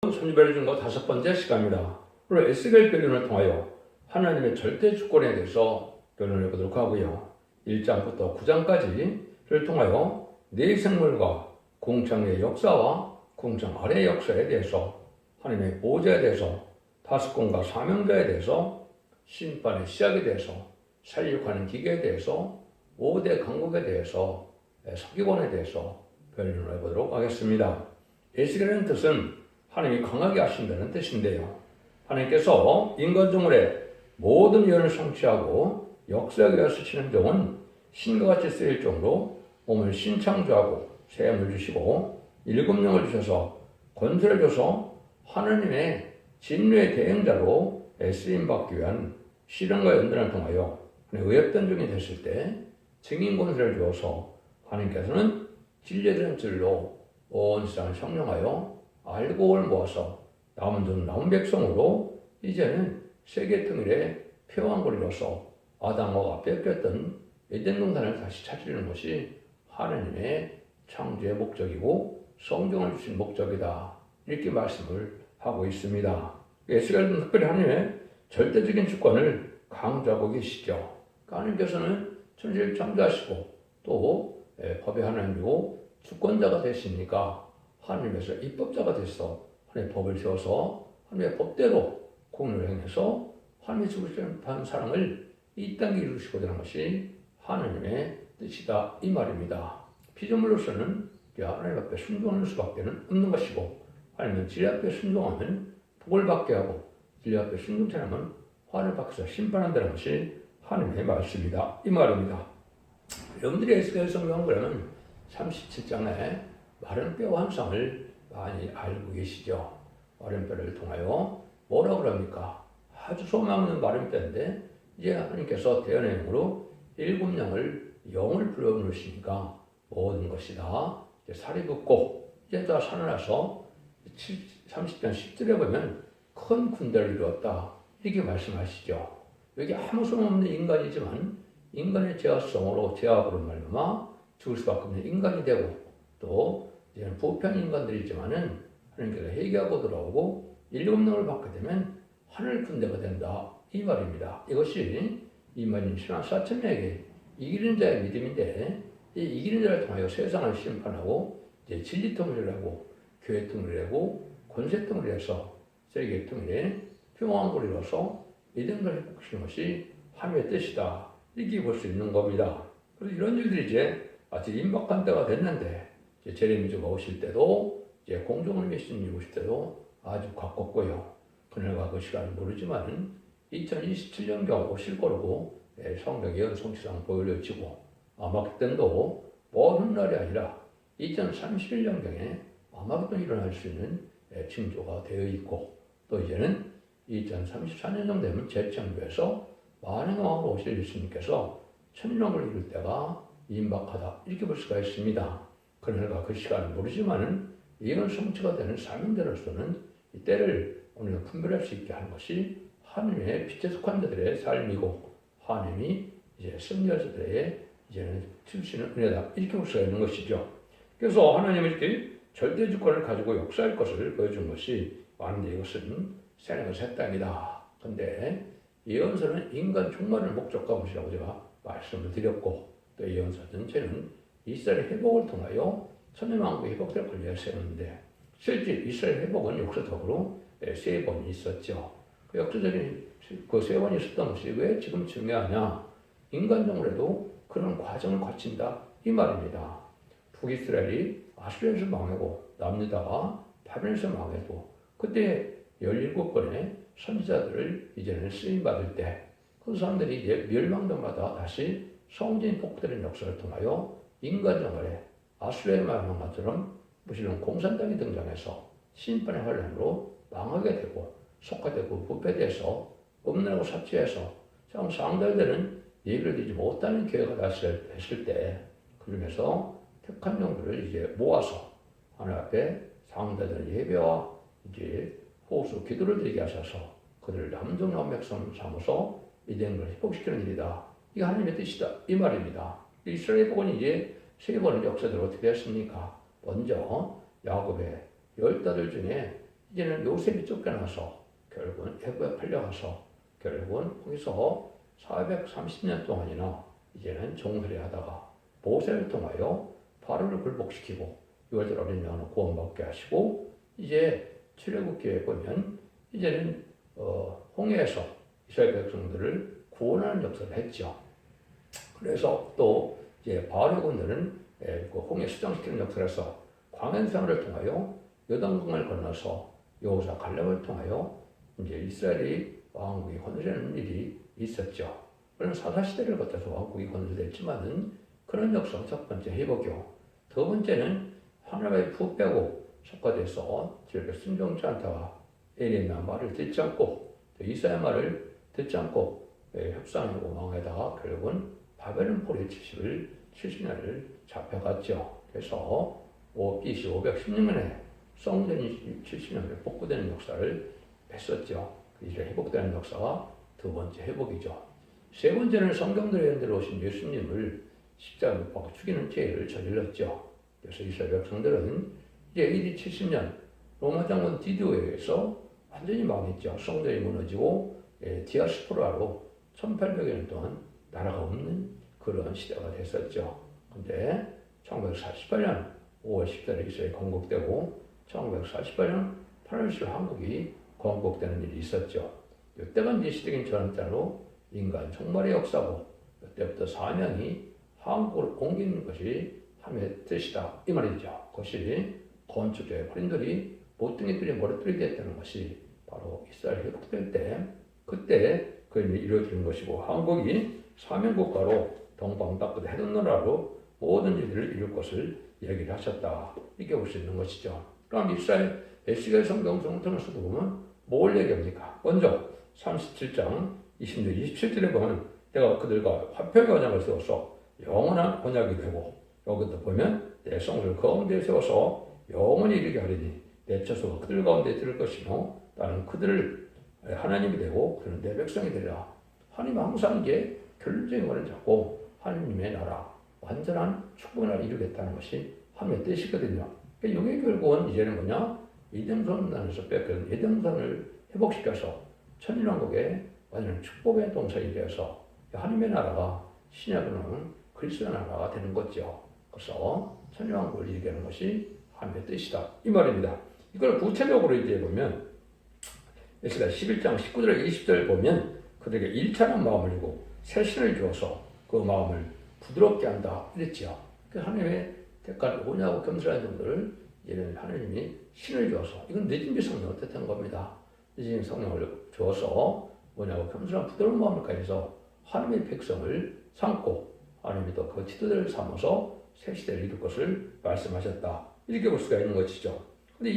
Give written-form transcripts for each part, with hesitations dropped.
손님을 준 거 5번째 시간입니다. 오늘 에스겔 변론을 통하여 하나님의 절대 주권에 대해서 변론해 보도록 하고요. 1장부터 9장까지를 통하여 네 생물과 궁창의 역사와 궁창 아래의 역사에 대해서 하나님의 보호자에 대해서 다스콘과 사명자에 대해서 심판의 시작에 대해서 살육하는 기계에 대해서 5대 강국에 대해서 서기관에 대해서 변론을 해보도록 하겠습니다. 에스겔의 뜻은 하나님이 강하게 하신다는 뜻인데요. 하나님께서 인간종의 모든 예언을 성취하고 역사하기 위해서 쓰시는 종은 신과 같이 쓰일 정도로 몸을 신창조하고 새 힘을 주시고 7영을 주셔서 권세를 줘서 하나님의 진리의 대행자로 쓰임받기 위한 실현과 연단을 통하여 의협된 종이 됐을 때 증인 권세를 주어서 하나님께서는 진리에 대한 진리로 온 세상을 형령하여 알곡을 모아서 남은 종 남은 백성으로 이제는 세계 통일의 표왕거리로서 아담과 뺏겼던 에덴 동산을 다시 찾으려는 것이 하나님의 창조의 목적이고 성경을 주신 목적이다. 이렇게 말씀을 하고 있습니다. 에스겔은 특별히 하나님의 절대적인 주권을 강조하고 계시죠. 하나님께서는 천지를 창조하시고 또 법의 하나님이고 주권자가 되시니까 하나님께서 입법자가 되셔서 하나님의 법을 세워서 하나님의 법대로 공의를 행해서 하나님의 주시는 사랑을 이 땅에 이루시고자 하는 것이 하나님의 뜻이다 이 말입니다. 피조물로서는 하나님 앞에 순종하는 수밖에 없는 것이고 하나님은 진리 앞에 순종하면 복을 받게 하고 진리 앞에 순종치 않으면 화를 받아서 심판한다는 것이 하나님의 말씀이다 이 말입니다. 여러분들이 에스겔 성경을 보면 37장에 마른 뼈 환상을 많이 알고 계시죠. 마른 뼈를 통하여 뭐라고 합니까? 아주 소망 없는 마른 뼈인데 이제 하나님께서 대언의 영으로 7영을 영을 불러놓으시니까 모든 것이 다 살이 붙고 이제 다 살아나서 30장 10절에 보면 큰 군대를 이루었다 이렇게 말씀하시죠. 여기 아무 소망 없는 인간이지만 인간의 죄악성으로 죄악으로 말미암아 죽을 수밖에 없는 인간이 되고 또 이제는 부패한 인간들이지만은 하나님께서 회개하고 돌아오고 7영을 받게 되면 하늘 군대가 된다 이 말입니다. 이것이 이만희 신앙 4천명에게 이기는 자의 믿음인데 이 이기는 자를 통하여 세상을 심판하고 이제 진리 통일을 하고 교회 통일을 하고 권세 통일을 해서 세계 통일에 평화를 이뤄서 이등을 회복시키는 것이 하나님의 뜻이다 이렇게 볼 수 있는 겁니다. 그래서 이런 일들이 이제 아직 임박한 때가 됐는데 이제 제레미야가 오실 때도 이제 공정을 메시는 오실 때도 아주 가깝고요. 그날과 그 시간은 모르지만 2027년경 오실 거라고 성경의 연성시상 보여지고 아마 그때도 먼 날이 아니라 2031년경에 아마 그때 일어날 수 있는 징조가 되어 있고 또 이제는 2034년 정도 되면 재창조해서 많은 왕으로 오실 예수님께서 천년을 이룰 때가 임박하다 이렇게 볼 수가 있습니다. 그날과 그 시간은 모르지만은 이런 성취가 되는 사명자로서는 이 때를 우리가 분별할 수 있게 하는 것이 하나님의 빛에 속한 자들의 삶이고 하나님이 이제 승리할 자들의 이제는 주시는 은혜다 이렇게 볼 수가 있는 것이죠. 그래서 하나님은 이렇게 절대 주권을 가지고 역사할 것을 보여준 것이 많은데 이것은 새는 새 땅이다. 근데 예언서는 인간 종말을 목적과 것이라고 제가 말씀을 드렸고 또 예언서 전체는 이스라엘 회복을 통하여 천년왕국의 회복될 권리를 세우는데 실제 이스라엘 회복은 역사적으로 3번이 있었죠. 그 역사적인 그 3번이 있었던 것이 왜 지금 중요하냐? 인간적으로도 그런 과정을 거친다 이 말입니다. 북이스라엘이 아수르에서 망하고 남유다가 바벨에서 망하고 그때 17번의 선지자들을 이제는 쓰임받을 때 그 사람들이 이제 멸망전마다 다시 성진 복되는 역사를 통하여 인간정을에 아수르의 망한것처럼 무실은 공산당이 등장해서 심판의 환란으로 망하게 되고 속화되고 부패돼서 없느라고 삭제해서 상달되는 예비를 드리지 못하는 기회가 됐을 때 그중에서 택한 종들을 이제 모아서 하나님 앞에 상달되는 예배와 이제 호수 기도를 드리게 하셔서 그들을 남종남 백성 삼아서 이된 걸 회복시키는 일이다. 이게 하나님의 뜻이다. 이 말입니다. 이스라엘 복은 이제 3번의 역사대로 어떻게 됐습니까? 먼저 야곱의 10아들 중에 이제는 요셉이 쫓겨나서 결국은 애굽에 팔려가서 결국은 거기서 430년 동안이나 이제는 종살이 하다가 모세를 통하여 바로를 굴복시키고 6절 어린 양을 구원받게 하시고 이제 출애굽기에 보면 이제는 홍해에서 이스라엘 백성들을 구원하는 역사를 했죠. 그래서 또 이제 바로 군들은 그 홍해 수장시키는 역사에서 광야생활을 통하여 요단강을 건너서 여호수아 갈렙을 통하여 이제 이스라엘이 왕국이 건설되는 일이 있었죠. 물론 사사시대를 거쳐서 왕국이 건설됐지만은 그런 역사가 첫 번째 회복이요. 두 번째는 하나님의 푹 빼고 속화돼서 저렇게 순종치 않다가 에리야 말을 듣지 않고 이사야 말을 듣지 않고 협상하고 망하다가 결국은 바벨론 포로의 70년을 잡혀갔죠. 그래서 BC 516년에 성전이 70년에 복구되는 역사를 뺐었죠. 이제 회복되는 역사가 두 번째 회복이죠. 세 번째는 성경들의 연대로 오신 예수님을 십자가에 못 박아 죽이는 죄를 저질렀죠. 그래서 이스라엘 백성들은 이제 AD 70년 로마 장군 디디오에 의해서 완전히 망했죠. 성전이 무너지고 디아스포라로 1800여 년 동안 나라가 없는 그런 시대가 됐었죠. 근데 1948년 5월 10일에 이스라엘이 건국되고 1948년 8월 10일 한국이 건국되는 일이 있었죠. 이때가 이제 시대적인 전환자로 인간 종말의 역사고 이때부터 사명이 한국으로 옮기는 것이 하나님의 뜻이다 이 말이죠. 그것이 건축자의 어린들이 모퉁이들이 머리털이 됐다는 것이 바로 이스라엘 회복될 때 그때 그 일이 이루어지는 것이고 한국이 사명국가로 동방답고도 해동나라로 모든 일들을 이룰 것을 얘기를 하셨다. 이렇게 볼 수 있는 것이죠. 그럼 이스라엘 에스겔 성경 성경에서도 보면 뭘 얘기합니까? 먼저 37장 26, 27절에 보면 내가 그들과 화평의 언약을 세워서 영원한 언약이 되고 여기도 보면 내 성을 가운데 세워서 영원히 이르게 하리니 내 처소가 그들 가운데 들을 것이며 나는 그들을 하나님이 되고 그들은 내 백성이 되리라. 하나님은 항상 이게 결정의 원을 잡고 하나님의 나라 완전한 축복의 나라를 이루겠다는 것이 하나님의 뜻이거든요. 그러니까 이게 결국은 이제는 뭐냐? 에덴선에서 뺏긴 에덴선을 회복시켜서 천일왕국의 완전한 축복의 동산이 되어서 하나님의 나라가 신약으로는 그리스도의 나라가 되는 거죠. 그래서 천일왕국을 이루게 하는 것이 하나님의 뜻이다. 이 말입니다. 이걸 구체적으로 이제 보면 에스겔 11장 19절 20절 보면 그들에게 일찬한 마음을 주고 새 신을 주어서 그 마음을 부드럽게 한다 이랬죠. 그 하나님의 대가를 오냐고 겸손한 분들을 이런 하나님이 신을 주어서 이건 늦은비 성령을 뜻한 겁니다. 늦은비 성령을 주어서 뭐냐고 겸손한 부드러운 마음을 가져서 하나님의 백성을 삼고 하나님이 또 그 지도자를 삼아서 새 시대를 이룰 것을 말씀하셨다. 이렇게 볼 수가 있는 것이죠. 근데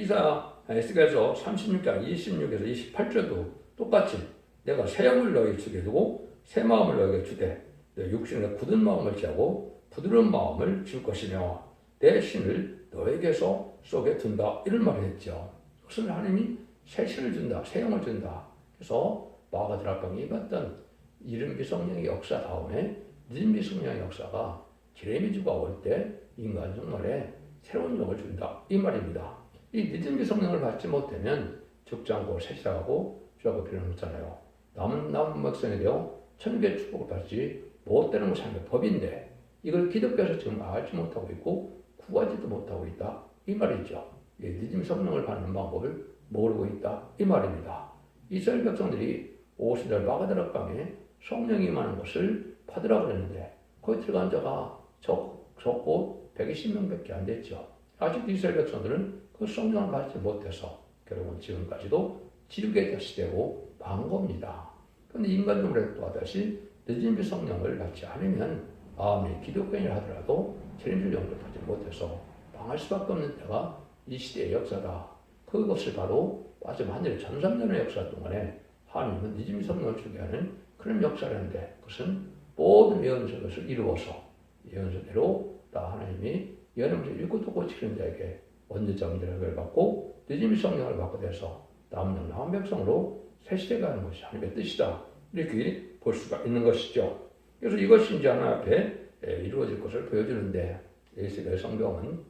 에스겔서 36장 26에서 28절도 똑같이 내가 새 영을 너에게 주게 두고 새 마음을 너에게 주되 내 육신에 굳은 마음을 취하고 부드러운 마음을 줄 것이며 내 신을 너에게서 쏘게 둔다 이런 말을 했죠. 그것은 하나님이 새 신을 준다, 새 영을 준다. 그래서 마가드락방이 봤던 이른비 성령의 역사 다음에 늦은비 성령의 역사가 제레미주가 올 때 인간 종말에 새로운 영을 준다 이 말입니다. 이 늦은비 성령을 받지 못하면 죽지 않고 새시라고 주하고 필요는 없잖아요. 남은 백성에 대해 천국의 축복을 받지 못되는 것이 하나님의 법인데 이걸 기독교에서 지금 알지 못하고 있고 구하지도 못하고 있다 이 말이죠. 늦은 성령을 받는 방법을 모르고 있다 이 말입니다. 이스라엘 백성들이 50절 마가다락방에 성령이 임하는 것을 받으라고 그랬는데 거기 들어간 자가 적고 120명밖에 안 됐죠. 아직도 이스라엘 백성들은 그 성령을 받지 못해서 결국은 지금까지도 지옥의 자식되고 만 겁니다. 그런데 인간적으로 또 하다시 늦은비 성령을 받지 않으면 아무리 기독교인을 하더라도 재림절 영을 받지 못해서 망할 수밖에 없는 때가 이 시대의 역사다. 그것을 바로 마지막 하늘의 1300년의 역사 동안에 하나님은 늦은비 성령을 주게 하는 그런 역사를 하는데 그것은 모든 예언서 것을 이루어서 예언서대로 다 하나님이 예언을 읽고 또 고치는 자에게 언제자 문제를 받고 늦은비 성령을 받게 돼서 남은 백성으로 새 시대가 하는 것이 하나님의 뜻이다. 이렇게 볼 수가 있는 것이죠. 그래서 이것이 이제 하나 앞에 이루어질 것을 보여주는데 에스겔 성경은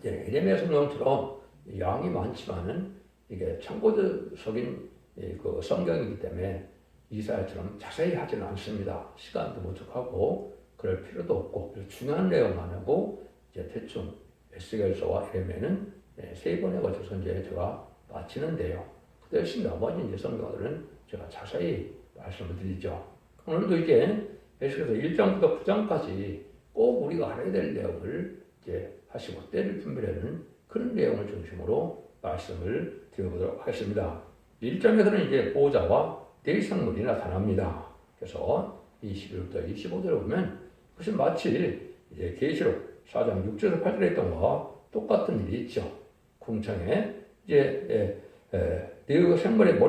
에레미야 성경처럼 양이 많지만은 이게 참고적인 그 성경이기 때문에 이사야처럼 자세히 하지는 않습니다. 시간도 부족하고 그럴 필요도 없고 중요한 내용만 하고 이제 대충 에스겔서와 예레미야는 3번에 걸쳐서 이제 제가 마치는데요. 그 대신 나머지 이제 성경들은 제가 자세히 말씀을 드리죠. 오늘도 이제 에스겔서 1장부터 9장까지 꼭 우리가 알아야 될 내용을 이제 하시고 때를 분별하는 그런 내용을 중심으로 말씀을 드려보도록 하겠습니다. 1장에서는 이제 보호자와 대생물이 나타납니다. 그래서 21부터 25절을 보면 그것이 마치 이제 계시록 4장 6절에서 8절에 했던 것과 똑같은 일이 있죠. 궁창에 이제 네 생물의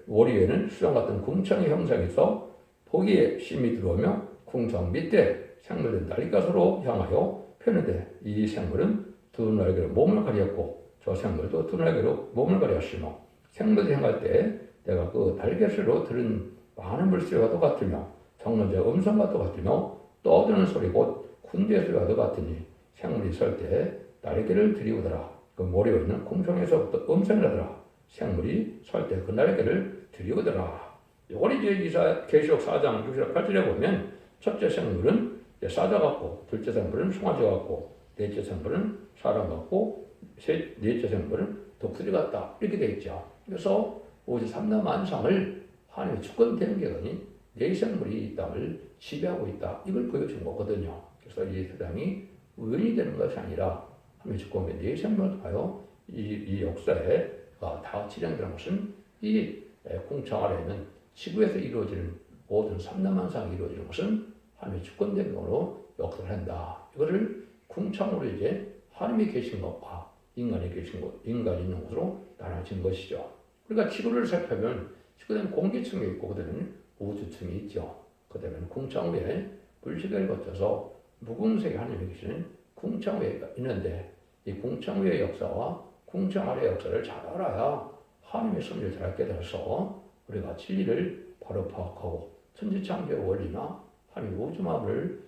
머리 위에는 수정 같은 궁창의 형상이 있어 보기에 심이 들어오며 궁창 밑에 생물은 날가서로 향하여 펴는데 이 생물은 두 날개로 몸을 가리었고 저 생물도 두 날개로 몸을 가리었으며 생물이 행할 때 내가 그 날개수로 들은 많은 물소리와 똑같으며 정론자 음성과 똑같으며 떠드는 소리 곧 군대의 소리와 똑같으니 생물이 설 때 날개를 들이우더라. 그 머리 위에 있는 궁창에서부터 음성이 나더라. 생물이 설 때 그 날개를 들이우더라. 이걸 이제 계시록 4장 6절 8절에 보면 첫째 생물은 사자 같고 둘째 생물은 송아지 같고 넷째 생물은 사람 같고 넷째 생물은 독수리 같다 이렇게 되어 있죠. 그래서 오직 3대 만상을 하나님의 주권 대응계건이 네 생물이 이 땅을 지배하고 있다 이걸 보여준 거거든요. 그래서 이 세상이 우연이 되는 것이 아니라 하나님의 주권의 네 생물을 통하여 이 역사가 다 진행되는 것은 이 궁창 아래에 있는 지구에서 이루어지는 모든 3대 만상이 이루어지는 것은 하나님의 주권 대응으로 역사를 한다. 이거를 궁창으로 이제 하나님이 계신 것과 인간이 계신 것, 인간이 있는 곳으로 나눠진 것이죠. 우리가 지구를 살펴보면 지구에는 공기층이 있고 그다음에 우주층이 있죠. 그다음에 궁창 위에 물시계를 거쳐서 묵은색의 하나님이 계시는 궁창 위에 있는데 이 궁창 위의 역사와 궁창 아래의 역사를 잘 알아야 하나님의 섭리를 잘 깨달아서 우리가 진리를 바로 파악하고 천지창조의 원리나 하나님의 우주만을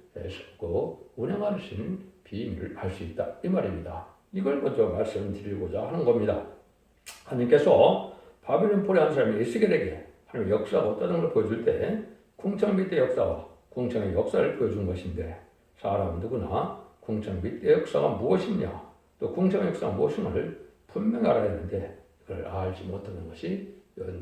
운행하시는 비밀을 알 수 있다 이 말입니다. 이걸 먼저 말씀드리고자 하는 겁니다. 하나님께서 바벨론 폴의 한 사람이 에스겔에게 하나님의 역사가 어떤 걸 보여줄 때 궁창 밑의 역사와 궁창의 역사를 보여준 것인데 사람은 누구나 궁창 밑의 역사가 무엇이냐 또 궁창의 역사가 무엇인가를 분명히 알아야 하는데 그걸 알지 못하는 것이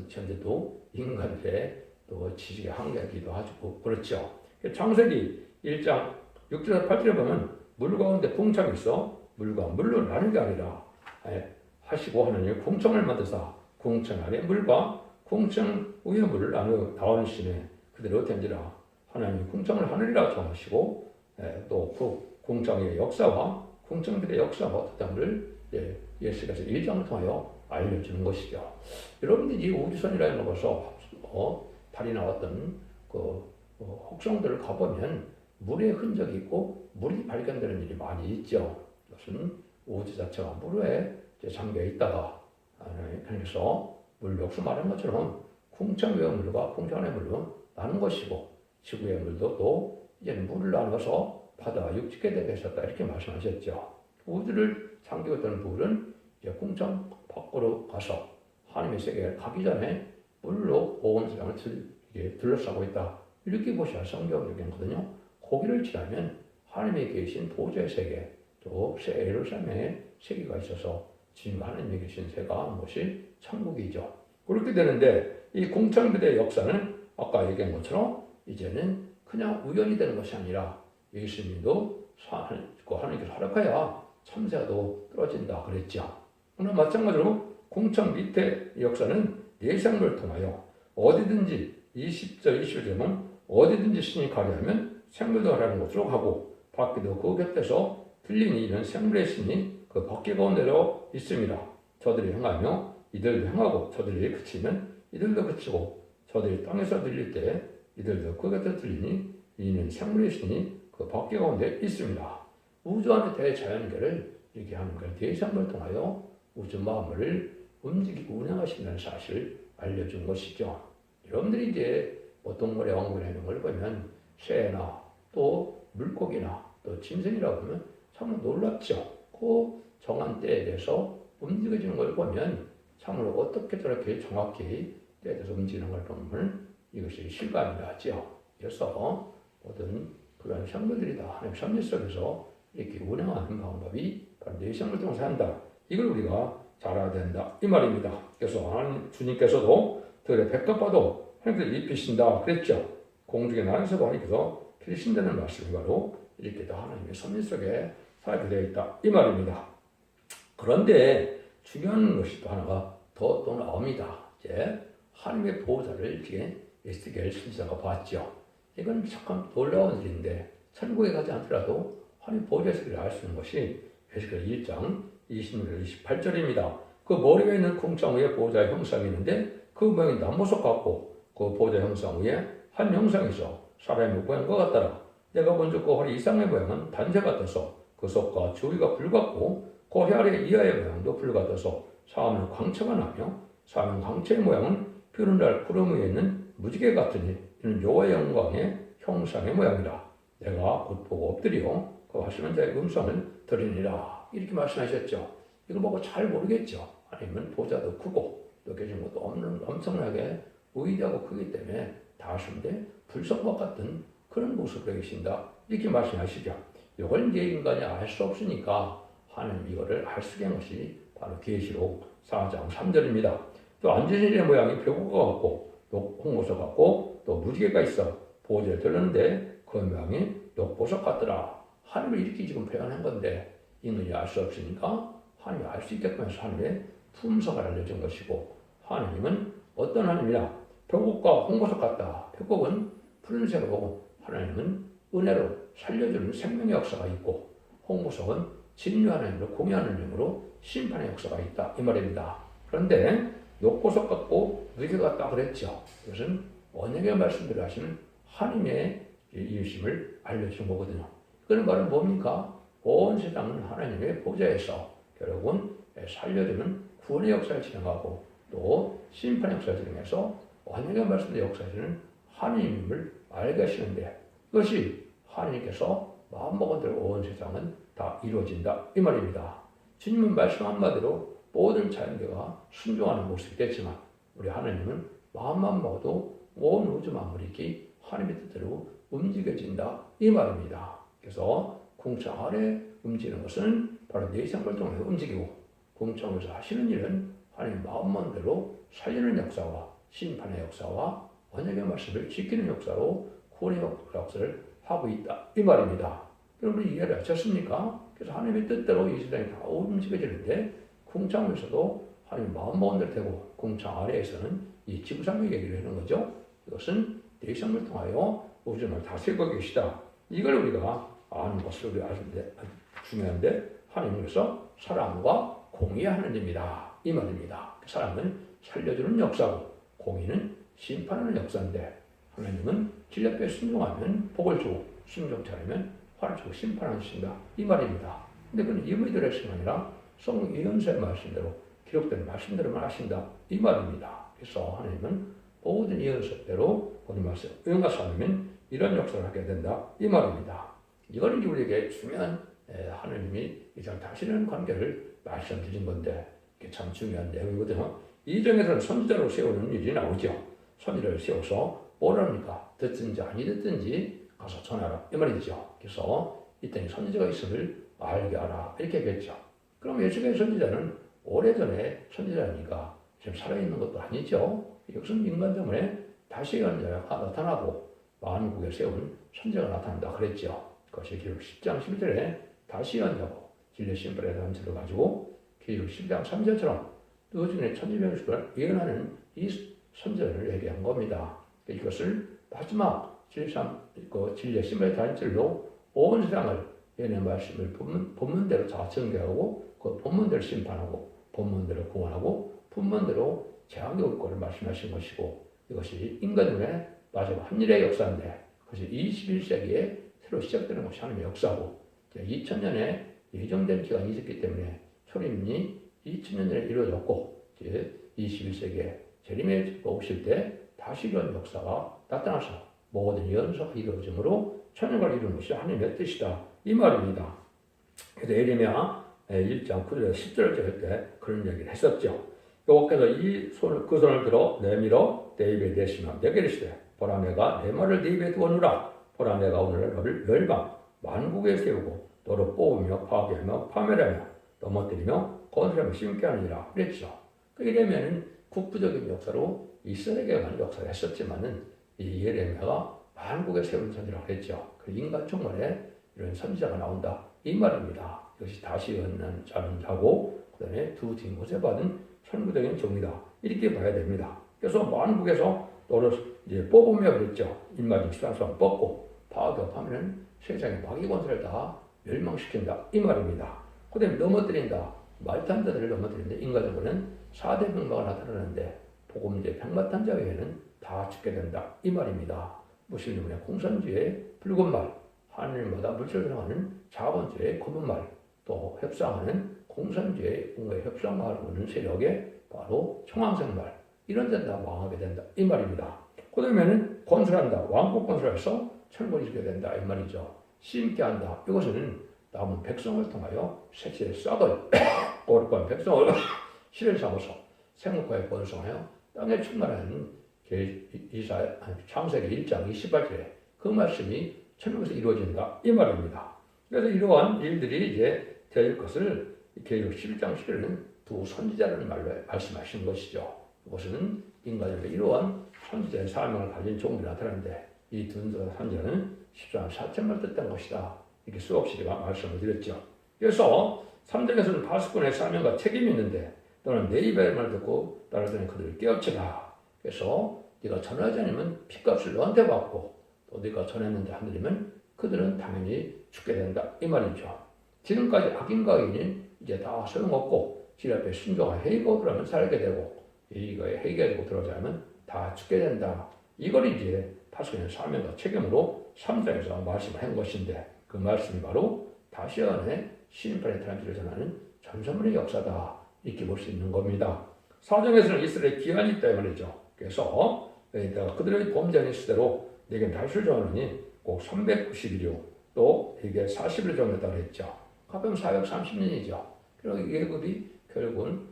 현재도 인간의 또 지식의 한계이기도 하고 그렇죠. 창세기 1장 6절에서 8절에 보면 물 가운데 궁창이 있어 물과 물로 나는 게 아니라 하시고 하나님이 궁창을 만드사 궁창 아래 물과 궁창 위의 물을 나오는 시에 그대로 된지라 하나님이 궁창을 하늘이라 정하시고 또 그 궁창의 역사와 궁창들의 역사와 어떻다를 예수께서 1장을 통하여 알려주는 것이죠. 여러분들이 이 우주선이라는 것에서 달이 나왔던 그 혹성들을 가보면 물의 흔적이 있고 물이 발견되는 일이 많이 있죠. 이것은 우주 자체가 물에 잠겨 있다가 그래서 물 역수 말한 것처럼 궁창 위의 물과 궁창 안의 물로 나는 것이고 지구의 물도 또 이제는 물을 나눠서 바다와 육지께 대비했었다 이렇게 말씀하셨죠. 우주를 잠기고 있던 물은 이제 궁창 밖으로 가서 하나님의 세계에 가기 전에 물로 온 세상을 둘러싸고 있다. 이렇게 보셔야 성경적이거든요. 거기를 지나면 하나님이 계신 보좌의 세계, 또 새 예루살렘의 세계가 있어서 지금 하나님이 계신 세가 것이 천국이죠. 그렇게 되는데 이 궁창들의 역사는 아까 얘기한 것처럼 이제는 그냥 우연이 되는 것이 아니라 예수님도 하나님께서 허락해야 참새도 떨어진다 그랬죠. 오늘 마찬가지로 궁창 밑의 역사는 예상을 통하여 어디든지 20절 21절은 어디든지 신이 가려하면 생물도 가려는 곳으로 가고 밖에도 그 곁에서 들리니 이런 생물의 신이 그 밖에 가운데로 있습니다. 저들이 행하며 이들도 행하고 저들이 그치면 이들도 그치고 저들이 땅에서 들릴 때 이들도 그 곁에 들리니 이는 생물의 신이 그 밖에 가운데 있습니다. 우주 안의 대자연계를 이렇게 하는 걸 대상을 통하여 우주 마음을 움직이고 운행하신다는 사실을 알려준 것이죠. 여러분들이 이제 동물의 왕국을 하는 걸 보면 새나 또 물고기나 또 짐승이라고 보면 참 놀랍죠. 그 정한 때에 대해서 움직여지는 걸 보면 참으로 어떻게 저렇게 정확히 때에 대해서 움직이는 걸 보면 이것이 실감이 나죠. 그래서 모든 그런 생물들이 다 하나님 섭리 속에서 이렇게 운영하는 방법이 바로 내생을 통해서 한다. 이걸 우리가 잘 알아야 된다. 이 말입니다. 그래서 하나님 주님께서도 들에 백합화도 하나님께서 입히신다 그랬죠. 공중에 나에서도 하나님께서 피신다는 말씀이 바로 이렇게 다 하나님의 섭리 속에 살게 되어 있다. 이 말입니다. 그런데 중요한 것이 또 하나가 또 나옵니다. 이제 하나님의 보호자를 이제 에스겔 선지자가 봤죠. 이건 참 놀라운 일인데 천국에 가지 않더라도 하나님 보호자를 알 수 있는 것이 에스겔 1장 26절 28절입니다. 그 머리가 있는 궁창 위에 보호자의 형상이 있는데 그 모양이 남보석 같고 그 보호자 형상 위에 한 형상이 있어 사람의 모양과 같더라. 내가 본즉 그 허리 이상의 모양은 단재 같아서 그 속과 주위가 불같고 그 혈의 이하의 모양도 불같아서 사하면 광채가 나며 사하면 광채의 모양은 비오는 날 구름 위에 있는 무지개 같으니 이는 여호와의 영광의 형상의 모양이라. 내가 곧 보고 엎드려 그 하시는 자의 음성을 들으니라. 이렇게 말씀하셨죠. 이걸 보고 잘 모르겠죠. 아니면 보좌도 크고 또 계신 것도 엄청나게 위대하고 크기 때문에 다 하시는데 불성과 같은 그런 모습으로 계신다. 이렇게 말씀하시죠. 이걸 이제 인간이 알 수 없으니까 하나님 이거를 알 수 있는 것이 바로 계시록 4장 3절입니다. 또 앉으신 의 모양이 벽우가 같고 또 홍보석 같고 또 무지개가 있어 보호자에 들렀는데 그 모양이 녹보석 같더라. 하나님을 이렇게 지금 표현한 건데 인간이 알 수 없으니까 하나님이 알 수 있게끔 해서 하나님의 품성을 알려준 것이고 하나님은 어떤 하나님이냐 벽옥과 홍보석 같다. 벽옥은 푸른색으로 하나님은 은혜로 살려주는 생명의 역사가 있고 홍보석은 진료 하나님으로 공유하는 힘으로 심판의 역사가 있다. 이 말입니다. 그런데 녹보석 같고 무지개 같다 그랬죠. 이것은 언약의 말씀대로 하시는 하나님의 이유심을 알려준 거거든요. 그런 말은 뭡니까? 온 세상은 하나님의 보좌에서 결국은 살려주는 구원의 역사를 진행하고 또 심판의 역사를 진행해서 언약의 말씀대로 역사하시는 하나님을 알게 하시는데 그것이 하나님께서 마음먹은 대로 온 세상은 다 이루어진다. 이 말입니다. 주님은 말씀 한마디로 모든 자연계가 순종하는 모습이 됐지만 우리 하나님은 마음만 먹어도 온 우주 만물이 하나님의 뜻대로 움직여진다. 이 말입니다. 그래서 궁창 아래 움직이는 것은 바로 내생을 통해서 움직이고 궁창에서 하시는 일은 하나님 마음만 대로 살리는 역사와 심판의 역사와 언약의 말씀을 지키는 역사로 구원의 역사를 하고 있다. 이 말입니다. 여러분 이해를 하셨습니까? 그래서 하나님의 뜻대로 이 세상이 다 움직여지는데 궁창에서도 하나님 마음먹은 대로 되고 궁창 아래에서는 이 지구상의 얘기를 하는 거죠. 이것은 내생을 통하여 우주를 다스리고 계시다. 이걸 우리가 아는 것을 우리가 아는데 중요한데 하나님은 그래서 사랑과 공의의 하나님이다. 이 말입니다. 사랑은 살려주는 역사고 공의는 심판하는 역사인데 하나님은 질 앞에 순종하면 복을 주고 순종치 않으면 화를 주고 심판하신다. 이 말입니다. 근데 그건 이의들의 것이 아니라 성경 예언서의 말씀대로 기록된 말씀대로만 하신다. 이 말입니다. 그래서 하나님은 모든 예언서대로 본인 말씀 응하지 않으면 이런 역사를 하게 된다. 이 말입니다. 이거는 우리에게 중요한 하나님이 이장 다스리는 관계를 말씀드린 건데 이게 참 중요한 내용이거든요. 이 장에서는 선지자로 세우는 일이 나오죠. 선지자를 세워서 뭐랍니까? 듣든지 아니 듣든지 가서 전하라. 이 말이죠. 그래서 이때 선지자가 있음을 알게 하라. 이렇게 얘기했죠. 그럼 예수의 선지자는 오래전에 선지자니까 지금 살아있는 것도 아니죠. 이것은 인간적으로 다시 연자가 나타나고 만국에 세운 선지자가 나타난다 그랬죠. 그것이 기록 10장 11절에 다시 연자고 진리 심판에 대한 절을 가지고 기록 10장 3절처럼 너중에 천지병식을 예언하는 이 선지자를 얘기한 겁니다. 이것을 마지막 진리의 심판에 대한 절로 온 세상을 얘네 말씀을 본문대로 다 전개하고 그 본문대로 심판하고 본문대로 구원하고 본문대로 재앙이 올 것을 말씀하신 것이고 이것이 인간의 마지막 합일의 역사인데 그것이 21세기에 새로 시작되는 것이 하나님의 역사고 2000년에 예정된 기간이 있었기 때문에 초림이 2000년에 이루어졌고 21세기에 재림에 오실 때 다시 이런 역사가 나타나서 모든 예언서가 이루어짐으로 천년을 이루는 것이 하나님의 뜻이다. 이 말입니다. 그래서 예레미야 1장 9절에서 10절을 적을 때 그런 얘기를 했었죠. 여호와께서 그 손을 들어 내밀어 내 입에 대시며 내게 이르시되 보라 내가 내 말을 내 입에 두었노라. 보라 내가 오늘 너를 멸망 만국에 세우고 너를 뽑으며 파괴하며 파멸하며 넘어뜨리며 건설하며 심게 하느니라 그랬죠. 이래면은 국부적인 역사로 이스라엘에게만 역사를 했었지만은 이 예레미야가 만국에 세운 선지라고 했죠. 그 인간 총괄에 이런 선지자가 나온다 이 말입니다. 이것이 다시 얻는 자는 자고 그다음에 두 디모데 받은 선구적인 종이다 이렇게 봐야 됩니다. 그래서 만국에서 너를 이제 뽑으며 그랬죠. 인마중 13성 뽑고 파괴하면 세상의 마귀 권세를 다 멸망시킨다 이 말입니다. 그다음에 넘어뜨린다 말탄 자들을 넘어뜨린다. 인간적으로는 4대 병마가 나타나는데 복음제 병마탄 자 외에는 다 죽게 된다 이 말입니다. 무슬림의 공산주의 붉은 말, 하늘마다 물질 들어가는 자본주의 검은 말, 또 협상하는 공산주의 뭔가 협상하는 세력의 바로 청황색 말 이런 데는 다 망하게 된다 이 말입니다. 그 다음에는 건설한다 왕국 건설해서 천국을 이루게 된다 이 말이죠. 심게 한다 이것은 남은 백성을 통하여 색시의 싹을 거룩한 백성을 실을 삼아서 생육과에 번성하여 땅에 충만한 창세기 1장 28절에 그 말씀이 천국에서 이루어진다 이 말입니다. 그래서 이러한 일들이 이제 되어질 것을 계시록 11장 7절에는 두 선지자라는 말로 말씀하신 것이죠. 이것은 인간에게 이러한 선지자의 사명을 가진 종들이 나타나는데 이 두 선지자는 14만 4천만 뜻한 것이다. 이렇게 수없이 제가 말씀을 드렸죠. 그래서 3장에서는 바스꾼의 사명과 책임이 있는데 너는 내 입의 말을 듣고 따르더니 그들을 깨우치라. 그래서 네가 전하지 않으면 핏값을 너한테 받고 또 네가 전했는데 안 들으면 그들은 당연히 죽게 된다 이 말이죠. 지금까지 악인과 의인은 이제 다 소용없고 지 앞에 순종과 회개가 들어가면 살게 되고 이거에 회개하고 들어가지 않으면 다 죽게 된다. 이걸 이제 바스꾼의 사명과 책임으로 3장에서 말씀을 한 것인데 그 말씀이 바로 다시안의 시인판의 트란지를 전하는 전선문의 역사다 이렇게 볼 수 있는 겁니다. 4장에서는 이스라엘의 기한이 있다 말이죠. 그래서 내가 그들의 범죄한 수대로 내게 날수를 정하느니 꼭 390일이요 또 이게 40일 정도다 그랬죠. 가끔 430년이죠. 그리고 이게 그들이 결국은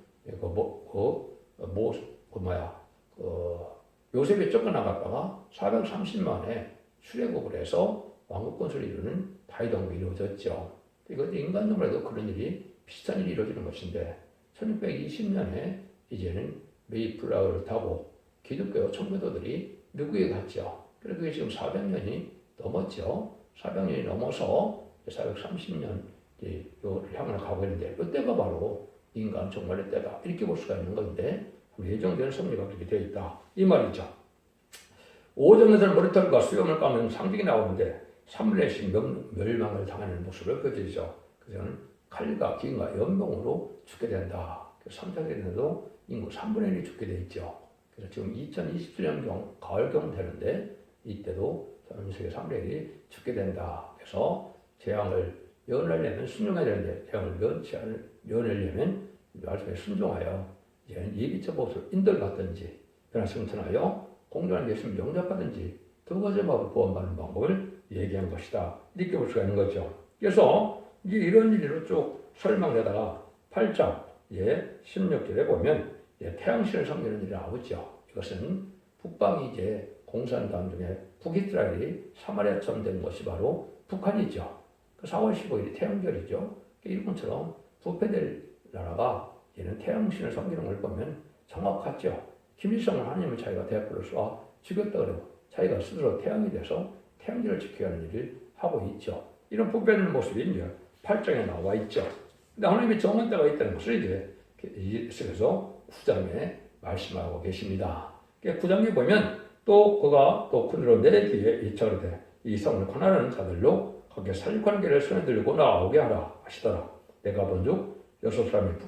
요셉이 쫓겨나갔다가 430만에 출애굽을 해서 왕국 건설을 이루는 다윗왕국이 이루어졌죠. 이것도 인간적으로도 그런 일이 비슷한 일이 이루어지는 것인데 1620년에 이제는 메이플라워를 타고 기독교 청교도들이 미국에 갔죠. 그래도 지금 400년이 넘었죠. 400년이 넘어서 430년 요를 향해 가고 있는데 이때가 바로 인간 종말의 때다 이렇게 볼 수가 있는 건데 예정되는 섭리가 그렇게 되어 있다 이 말이죠. 5장에서는 머리털과 수염을 까면 상징이 나오는데 3분의 1씩 멸망을 당하는 모습을 보여주죠. 그래서 칼과 기인과 연병으로 죽게 된다. 3장에서도 인구 3분의 1이 죽게 되어 있죠. 그래서 지금 2027년경 가을경 되는데 이때도 전 세계 3분의 1이 죽게 된다. 그래서 재앙을 면하려면 순종해야 되는데 재앙을 면하려면 말씀에 순종하여 예비처 보수를 인도받든지 변화승천하여 공정한 예수를 영접하든지 두 가지 방법을 구원받는 방법을 얘기한 것이다. 이렇게 볼 수가 있는 거죠. 그래서 이제 이런 일로 쭉 설명되다가 8장 16절에 보면 태양신을 섬기는 일이 나오죠. 이것은 북방이 이제 공산당 중에 북이스라엘이 사마리아처럼 된 것이 바로 북한이죠. 4월 15일이 태양절이죠. 일본처럼 부패될 나라가 이제는 태양신을 섬기는 걸 보면 정확하죠. 김일성은 하나님을 자기가 대표로 쏴 죽였다 그러고 자기가 스스로 태양이 돼서 태양절을 지켜야 하는 일을 하고 있죠. 이런 부패되는 모습이 이제 8장에 나와 있죠. 근데 하나님이 정한 때가 있다는 것을 그래서 9장에 말씀하고 계십니다. 9장에 보면 또 그가 또 큰으로 내 뒤에 이차르되 이 성을 권하는 자들로 각기 살육관계를 손에 들고 나오게 하라 하시더라. 내가 본즉 6사람이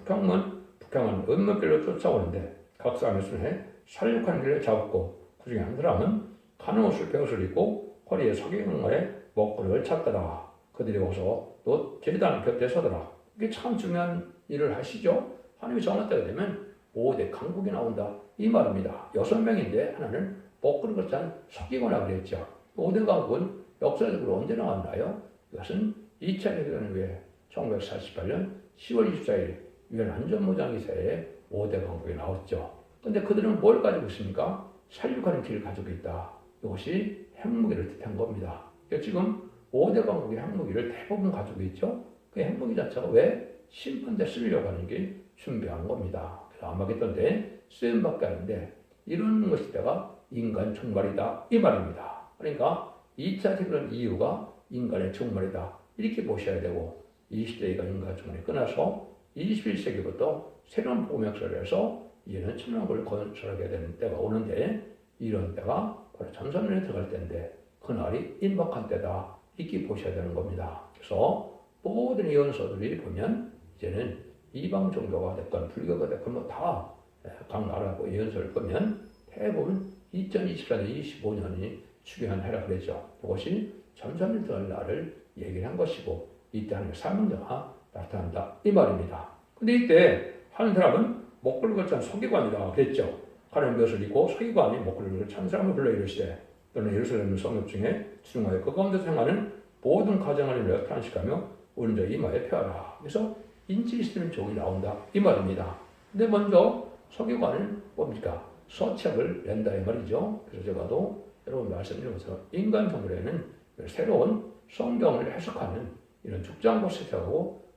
북향은 은물길로 쫓아오는데 각 사람의 손에 살육관계를 잡고 그 중에 한 사람은 가는 옷을 베옷을 입고 허리에 석유경화에 먹구름을 찼더라. 그들이 와서 또 제단 곁에 서더라. 이게 참 중요한 일을 하시죠. 하나님이 정한 때가 되면 5대 강국이 나온다 이 말입니다. 6명인데 하나는 먹구름을 짠 석유경화 그랬죠. 5대 강국은 역사적으로 언제 나왔나요? 이것은 2차 대전 후에 1948년 10월 24일 유엔 안전보장이사에 5대 강국이 나왔죠. 근데 그들은 뭘 가지고 있습니까? 살육하는 길을 가지고 있다. 이것이 핵무기를 뜻한 겁니다. 그러니까 지금 5대 강국의 핵무기를 대부분 가지고 있죠. 그 핵무기 자체가 왜 심판대 쓰려고 하는 게 준비한 겁니다. 그래서 아마겟돈 때 쓰임밖에 하는데 이런 것이 때가 인간 종말이다 이 말입니다. 그러니까 2차 세계는 이유가 인간의 종말이다 이렇게 보셔야 되고 이 시대가 인간 종말이 끝나서 21세기부터 새로운 복음 역사를 해서 이제는 천왕국을 건설하게 되는 때가 오는데 이런 때가 바로 전선년에 들어갈 때인데 그날이 임박한 때다 이렇게 보셔야 되는 겁니다. 그래서 모든 예언서들이 보면 이제는 이방 종교가 됐건 불교가 됐건 뭐 다 각 나라고 예언서를 보면 대부분 2024년, 25년이 주변 해라 그랬죠. 이것이 전선을 들어갈 날을 얘기를 한 것이고 이때 하나님의 사명자가 나타난다 이 말입니다. 근데 이때 한 사람은 목걸이를 찬 서기관이다 그랬죠. 하나님 것을 입고 서기관이 목걸이를 찬 사람을 불러 이르시되 너는 예루살렘 성읍 중에 주중하여 그 가운데서 행하는 모든 가정을 위하여 탄식하며 오른쪽 이마에 펴라. 그래서 인치시는 종이 나온다 이 말입니다. 근데 먼저 서기관은 뭡니까? 서책을 낸다 이 말이죠. 그래서 제가도 여러분 말씀드린 것처럼 인간 정글에는 새로운 성경을 해석하는 이런 죽장보 서책하고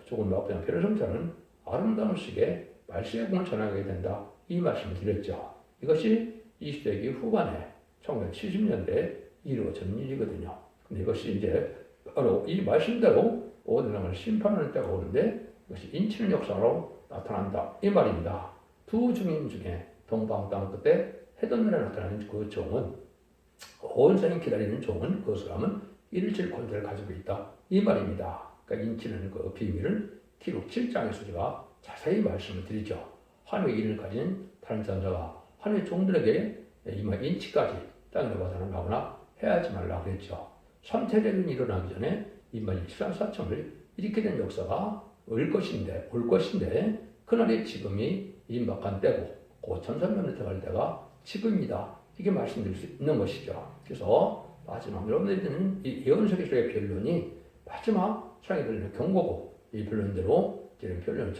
조금 나쁘지 별성자는 아름다운 식의 말씀의 공을 전하게 된다 이 말씀을 드렸죠. 이것이 20세기 후반에 1970년대에 이루어진 일이거든요. 근데 이것이 이제 바로 이 말씀대로 오늘날 심판하는 때가 오는데 이것이 인치는 역사로 나타난다 이 말입니다. 두 증인 중에 동방 땅 끝에 해돋날에 나타나는 그 종은 온 생을 기다리는 종은 그 사람은 일칠 권세를 가지고 있다 이 말입니다. 그러니까 인치는 그 비밀을 기록 7장에서 제가 자세히 말씀을 드리죠. 하늘의 인을 가진 다른 자가 하늘의 종들에게 이마 인치까지 땅에 벗어나거나 해하지 말라 그랬죠. 선태적인 일어나기 전에 인간이 14사청을 일으키게 된 역사가 올 것인데 그날이 지금이 임박한 때고 곧 천상년에 들어갈 때가 지금이다 이게 말씀드릴 수 있는 것이죠. 그래서 마지막 여러분들이 듣는 이 예언서기서의 변론이 마지막 창의들의 경고고 이 변론대로 이제 변론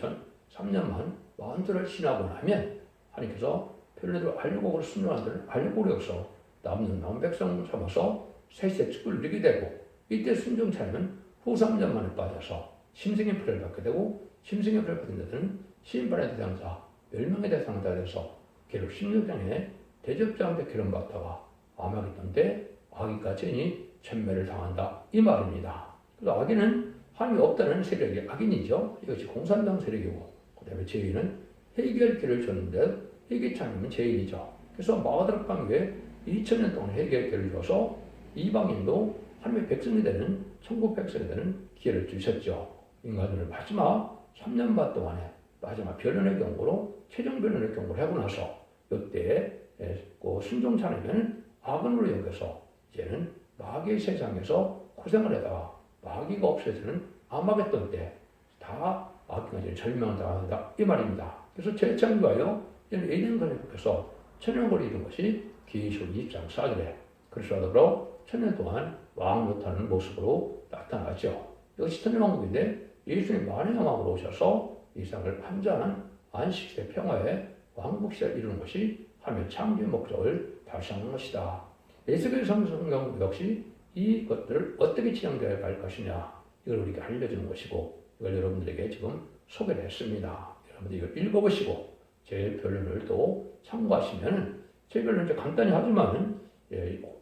3년만 만주를 지나고 나면 하나님께서 변론대로 알곡으로 순종한 자를 알곡으로 여기서 남은 백성 삼아서 세세 축복을 누리게 되고 이때 순종 차이는 후 3년 만에 빠져서 심승의 표를 받게 되고 심승의 표를 받은 자들은 심판의 대상자, 멸망의 대상자 돼서 계속 16장에 대접자한테 기름 받다가 아마겟돈 때 아기가 죄인이 천매를 당한다 이 말입니다. 그래서 아기는 하나님이 없다는 세력이 악인이죠. 이것이 공산당 세력이고 그 다음에 죄인은 해결기를 줬는데 해결차님은 죄인이죠. 그래서 마가다락 교회 2000년 동안 해결기를 줘서 이방인도 하나님의 백성이 되는 천국 백성이 되는 기회를 주셨죠. 인간들은 마지막 3년 반 동안에 마지막 변론의 경고로 최종 변론의 경고를 하고 나서 이때 그 순종차이면 악은으로 여겨서 이제는 마귀의 세상에서 고생을 하다가 마귀가 없어지는 아마겟돈 때 다 악기가 이제 절명당한다 이 말입니다. 그래서 재창조하여 에덴간에 붙여서 천년거리 이룬 것이 계시록 20장 4절에 그리스도로 천년 동안 왕 노릇하는 모습으로 나타나죠. 이것이 천년왕국인데 예수님 만의 영광으로 오셔서 이 세상을 완전한 안식시대 평화의 왕국시대를 이루는 것이 하나님의 창조의 목적을 달성하는 것이다. 에스겔 성경 역시 이것들을 어떻게 진행되어 갈 것이냐 이걸 우리에게 알려주는 것이고 이걸 여러분들에게 지금 소개를 했습니다. 여러분들 이걸 읽어보시고 제 변론을 또 참고하시면 제 변론 이제 간단히 하지만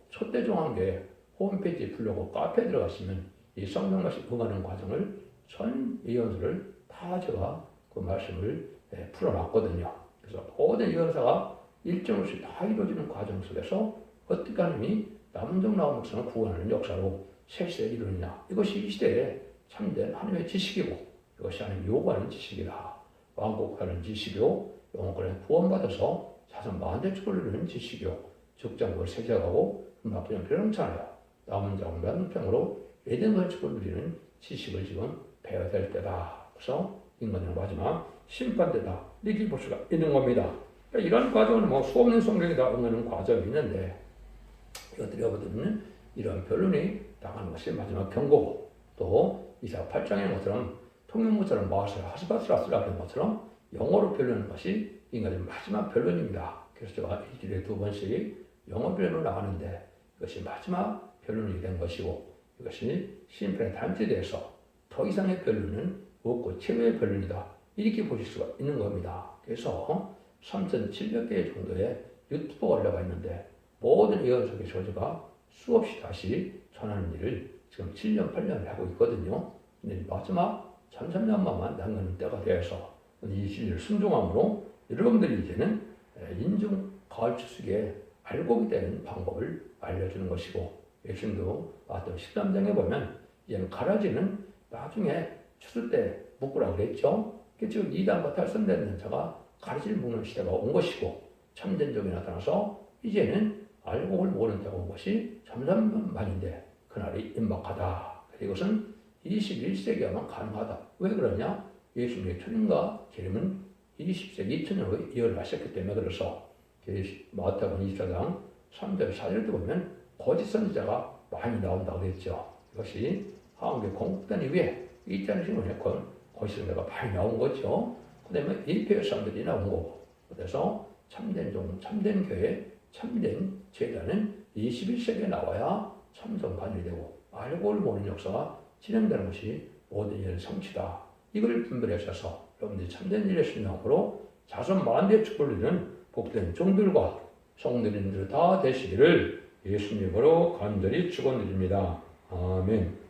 초대종합계 홈페이지 블로그 카페에 들어가시면 이 성경 말씀 응하는 과정을 전 예언서를 다 제가 그 말씀을 풀어놨거든요. 그래서 모든 예언서가 일정 없이 다 이루어지는 과정 속에서 어떻게 하나님이 남종 나온 백성을 구원하는 역사로 새 시대에 이루느냐 이것이 이 시대에 참된 하나님의 지식이고 이것이 하나님이 요구하는 지식이다. 왕국하는 지식이요 영혼권에 구원받아서 자선 만대축을 누리는 지식이요 적장국을 세제하고 나쁜 변형차나요 남은 자국 면평으로 에덴 건축을 누리는 지식을 지금 배워야 될 때다. 그래서 인간의 마지막 심판대다 이렇게 볼 수가 있는 겁니다. 그러니까 이런 과정은 뭐 수없는 성경이 응하는 과정이 있는데 이것들이 여러분들은 이런 변론이 나가는 것이 마지막 경고고 또 이사야 8장의 것처럼 통용무처럼 마하스라 하스바스라스라 하는 것처럼 영어로 변론하는 것이 인간의 마지막 변론입니다. 그래서 제가 일주일에 2번씩 영어 변론을 나가는데 이것이 마지막 변론이 된 것이고 이것이 신편의 단체에 대해서 더 이상의 변론은 없고 최후의 변론이다. 이렇게 보실 수가 있는 겁니다. 그래서 3,700개 정도의 유튜브가 올라가 있는데 모든 예언 속의 저자가 수없이 다시 전하는 일을 지금 7년, 8년을 하고 있거든요. 근데 마지막 3,3년만 남는 때가 되어서 이 진리를 순종함으로 여러분들이 이제는 인중 가을 추수기에 알곡이 되는 방법을 알려주는 것이고 예수님도 어떤 13장에 보면 이제는 가라지는 나중에 추수 때 묶으라고 그랬죠. 지금 이단과 탈선된 자가 가라지를 묶는 시대가 온 것이고 참된 적이 나타나서 이제는 알곡을 모으는 때가 온 것이 3,3년만인데 그날이 임박하다. 이것은 21세기에만 가능하다. 왜 그러냐? 예수님의 초림과 재림은 20세기 2000년 후에 예언을 하셨기 때문에 그래서 마태복음 24장 3절 4절도 보면 거짓 선지자가 많이 나온다고 했죠. 이것이 한국에 건국된 이후에 이때는 신문에 거짓 선지자가 많이 나온 거죠. 그 다음에 예표의 사람들이 나온 거고 그래서 참된 종, 참된 교회, 참된 제자는 21세기에 나와야 참정관이 되고 알고를 모르는 역사가 진행되는 것이 모든 일의 성취다. 이걸 분별하셔서 여러분들이 참된 일의 신앙으로 자손 만대의 축복을 누리는 복된 종들과 성도님들 다 되시기를 예수님으로 간절히 축원드립니다. 아멘.